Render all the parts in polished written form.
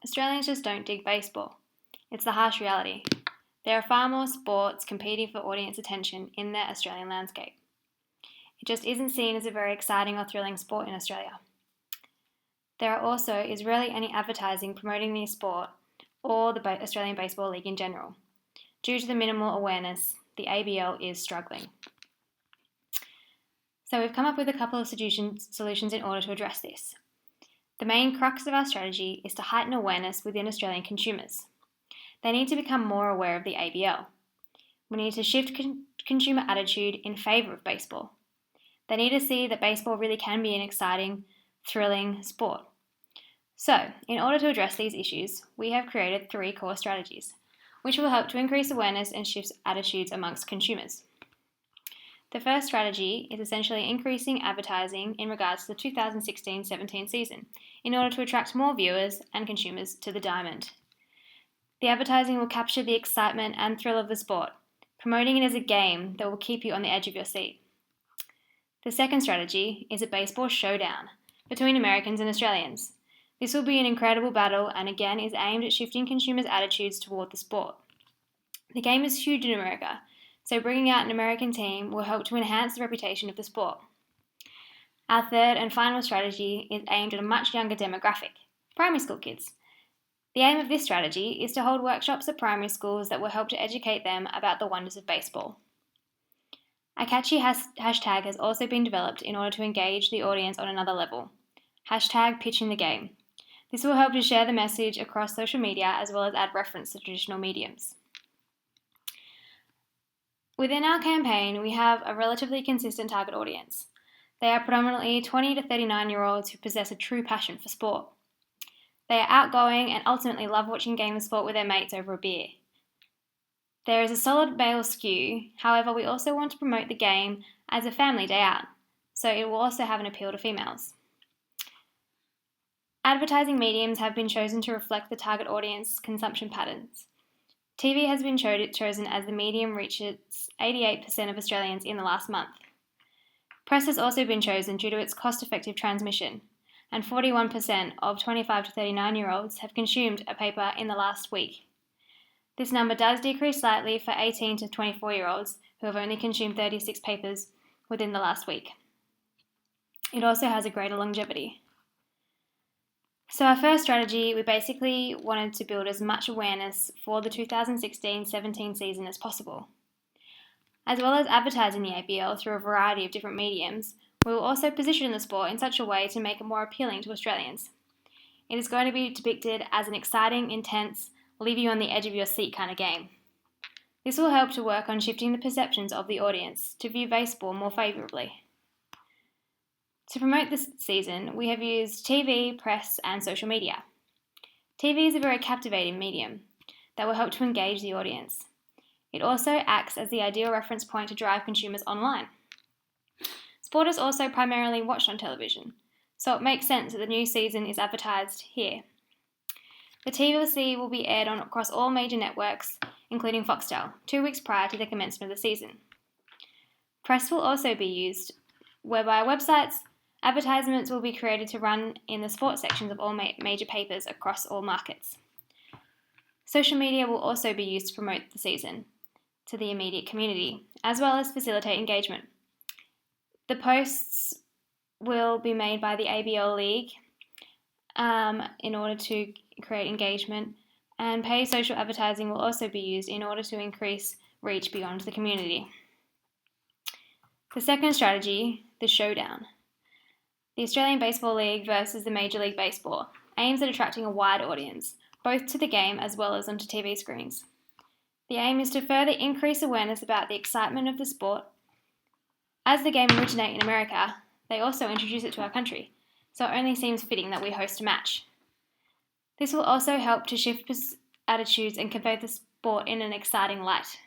Australians just don't dig baseball. It's the harsh reality. There are far more sports competing for audience attention in the Australian landscape. It just isn't seen as a very exciting or thrilling sport in Australia. There also is rarely any advertising promoting the sport or the Australian Baseball League in general. Due to the minimal awareness, the ABL is struggling. So we've come up with a couple of solutions in order to address this. The main crux of our strategy is to heighten awareness within Australian consumers. They need to become more aware of the ABL. We need to shift consumer attitude in favour of baseball. They need to see that baseball really can be an exciting, thrilling sport. So, in order to address these issues, we have created 3 core strategies, which will help to increase awareness and shift attitudes amongst consumers. The first strategy is essentially increasing advertising in regards to the 2016-17 season in order to attract more viewers and consumers to the diamond. The advertising will capture the excitement and thrill of the sport, promoting it as a game that will keep you on the edge of your seat. The second strategy is a baseball showdown between Americans and Australians. This will be an incredible battle and again is aimed at shifting consumers' attitudes toward the sport. The game is huge in America, so bringing out an American team will help to enhance the reputation of the sport. Our third and final strategy is aimed at a much younger demographic, primary school kids. The aim of this strategy is to hold workshops at primary schools that will help to educate them about the wonders of baseball. A catchy hashtag has also been developed in order to engage the audience on another level. Hashtag pitching the game. This will help to share the message across social media as well as add reference to traditional mediums. Within our campaign, we have a relatively consistent target audience. They are predominantly 20 to 39-year-olds who possess a true passion for sport. They are outgoing and ultimately love watching game of sport with their mates over a beer. There is a solid male skew, however we also want to promote the game as a family day out, so it will also have an appeal to females. Advertising mediums have been chosen to reflect the target audience consumption patterns. TV has been chosen as the medium reaches 88% of Australians in the last month. Press has also been chosen due to its cost-effective transmission, and 41% of 25 to 39-year-olds have consumed a paper in the last week. This number does decrease slightly for 18 to 24-year-olds who have only consumed 36 papers within the last week. It also has a greater longevity. So our first strategy, we basically wanted to build as much awareness for the 2016-17 season as possible. As well as advertising the ABL through a variety of different mediums, we will also position the sport in such a way to make it more appealing to Australians. It is going to be depicted as an exciting, intense, leave you on the edge of your seat kind of game. This will help to work on shifting the perceptions of the audience to view baseball more favourably. To promote this season, we have used TV, press, and social media. TV is a very captivating medium that will help to engage the audience. It also acts as the ideal reference point to drive consumers online. Sport is also primarily watched on television, so it makes sense that the new season is advertised here. The TVC will be aired across all major networks, including Foxtel, 2 weeks prior to the commencement of the season. Press will also be used, whereby websites, advertisements will be created to run in the sports sections of all major papers across all markets. Social media will also be used to promote the season to the immediate community, as well as facilitate engagement. The posts will be made by the ABL League in order to create engagement, and paid social advertising will also be used in order to increase reach beyond the community. The second strategy, the showdown. The Australian Baseball League versus the Major League Baseball aims at attracting a wide audience, both to the game as well as onto TV screens. The aim is to further increase awareness about the excitement of the sport. As the game originated in America, they also introduce it to our country, so it only seems fitting that we host a match. This will also help to shift attitudes and convey the sport in an exciting light.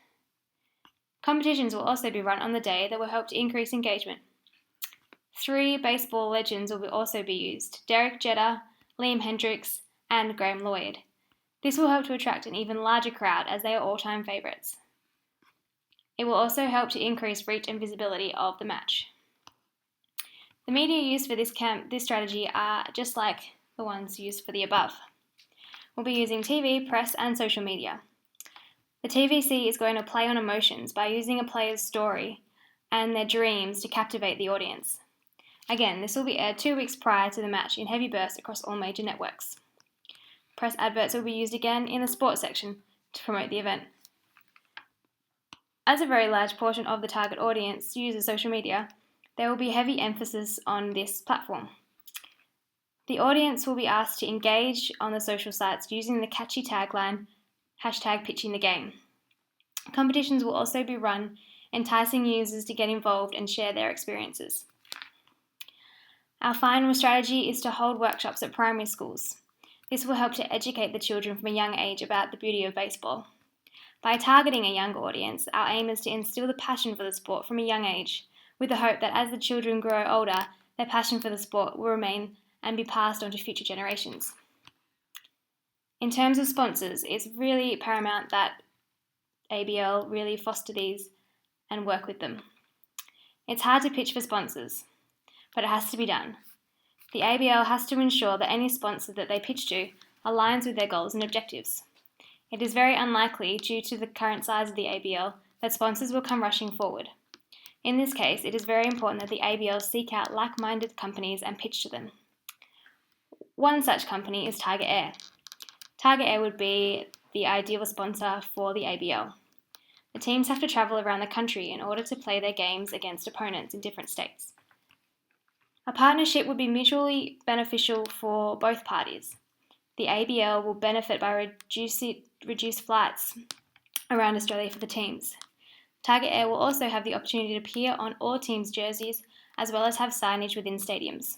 Competitions will also be run on the day that will help to increase engagement. 3 baseball legends will also be used: Derek Jeter, Liam Hendricks, and Graham Lloyd. This will help to attract an even larger crowd as they are all-time favourites. It will also help to increase reach and visibility of the match. The media used for this strategy are just like the ones used for the above. will be using TV, press, and social media. The TVC is going to play on emotions by using a player's story and their dreams to captivate the audience. Again, this will be aired 2 weeks prior to the match in heavy bursts across all major networks. Press adverts will be used again in the sports section to promote the event. As a very large portion of the target audience uses social media, there will be heavy emphasis on this platform. The audience will be asked to engage on the social sites using the catchy tagline, #pitchingthegame. Competitions will also be run, enticing users to get involved and share their experiences. Our final strategy is to hold workshops at primary schools. This will help to educate the children from a young age about the beauty of baseball. By targeting a younger audience, our aim is to instill the passion for the sport from a young age, with the hope that as the children grow older, their passion for the sport will remain and be passed on to future generations. In terms of sponsors, it's really paramount that ABL really foster these and work with them. It's hard to pitch for sponsors, but it has to be done. The ABL has to ensure that any sponsor that they pitch to aligns with their goals and objectives. It is very unlikely, due to the current size of the ABL, that sponsors will come rushing forward. In this case, it is very important that the ABL seek out like-minded companies and pitch to them. One such company is Tiger Air. Tiger Air would be the ideal sponsor for the ABL. The teams have to travel around the country in order to play their games against opponents in different states. A partnership would be mutually beneficial for both parties. The ABL will benefit by reduced flights around Australia for the teams. Tiger Air will also have the opportunity to appear on all teams' jerseys, as well as have signage within stadiums.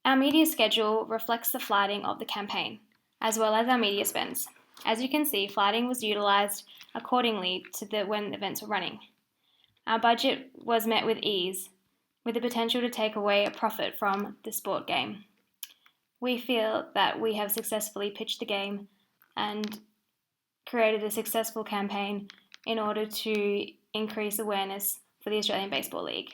Our media schedule reflects the flighting of the campaign, as well as our media spends. As you can see, flighting was utilised accordingly to when events were running. Our budget was met with ease, with the potential to take away a profit from the sport game. We feel that we have successfully pitched the game and created a successful campaign in order to increase awareness for the Australian Baseball League.